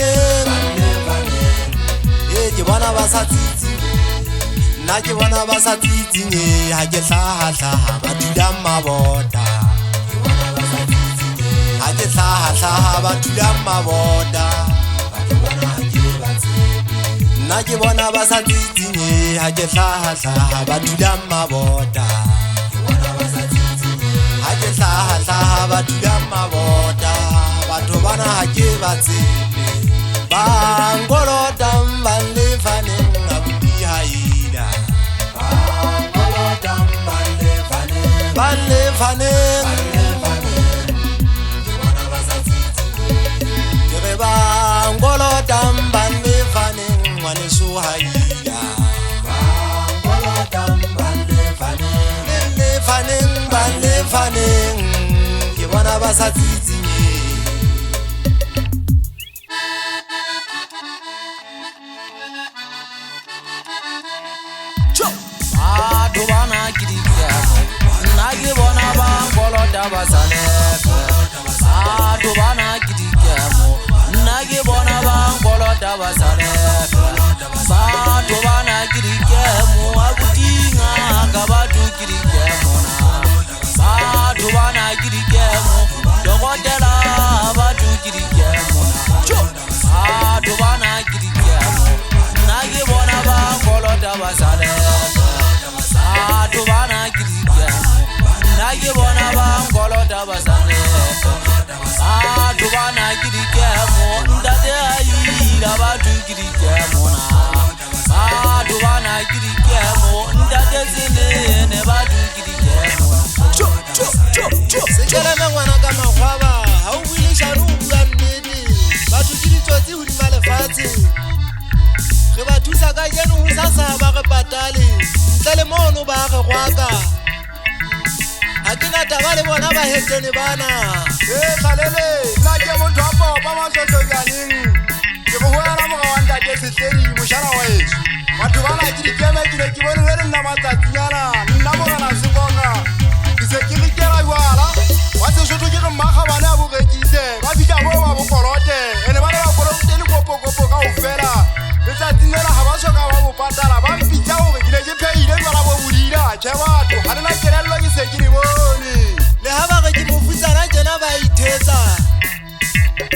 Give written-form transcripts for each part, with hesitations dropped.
faneng ke bona ba sa tsitsi nna ke bona ba sa tsitsing ha ke hlaha ba dula mabota ha ke hlaha ba dula mabota nna ke bona ba sa tsitsing ha ke hlaha ba dula mabota ha ke hlaha ba dula mabota batho bana ha ke ba tsebe ba ngolota ba le faneng abuti haida ba ngolota ba le faneng ke bona ba sa tsitsing ke re ba ngolota ba le faneng ngwane so haida ba ngolota ba le faneng ke bona ba sa tsitsing batho bana ke dikemo nna ke bona ba ngolota ba sa lefe batho bana ke dikemo nna ke bona ba ngolota ba sa lefe batho bana ke dikemo abutinga ka batho ke dikemo na batho bana ke dikemo dokotela batho ke dikemo na batho bana ke dikemo nna ke bona ba ngolota ba sa lefe batho bana ke dikemo nna ke bona ba ngolota ba sa lefe batho bana ke dikemo ntate aila batho ke dikemo na batho bana ke dikemo ntate tsenene batho ke dikemo se keleme ngwana ka magwaba ha o buile shano o bua nnete batho ke ditsotsi hodima lefatshe re ba thusa ka keno ho sasa ba re patale ntle le mono ba re gwaka ha ke na taba le bona ba hetene bana kgalele nna ke motho a popa masohlonyaneng ke go hoela moga wa ntate setledi mošala wa eso batho bana ke dikeme ke ne ke bone le nna matsatsinyana nna mogana sekoka ke se ke rekela jwala wa sesotho ke re mmaga bane a borekise ba fitlha mo ba bokolote ene ba le ba kolote le kopokopo ka go fela letsatsing lena ga ba soka ba bo patala ba mpitsa gore ke ne ke pheile jwala bo bodila tšhe batho ga le na kelello ke se ke di bone le ha ba re ke mofutsana tjena ba ithetsa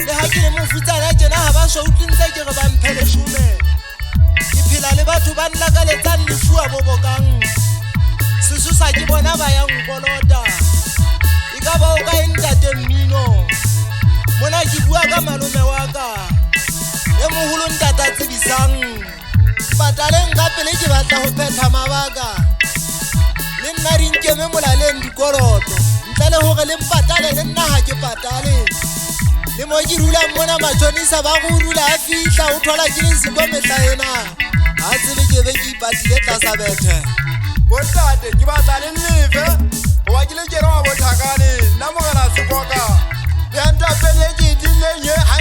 le ha ke le mofutsana tjena ha ba so utlwintse ke re ba mphe leshome ke phela le batho ba nna ka letsang lefua bo bokang sesosa ke bona ba yang kolota e ka ba o ka entate mmino mona ke bua ka malome wa ka e moholo ntata tsebisang pataleng ka pele ke batla ho phetha mabaka le nna di nkeme molaleng dikoloto ntle le hore le mpatale le nna ha ke patale le mo ke dulang mona matshonisa ba go dula a fihla o thola ke le siko metla ena ha tsebe ke be ke ipatile tlasa bethe bontate ke batla le nlefe goba ke le kere wa bothakane nna mogena sekoka le antapele ke dinneng ye ga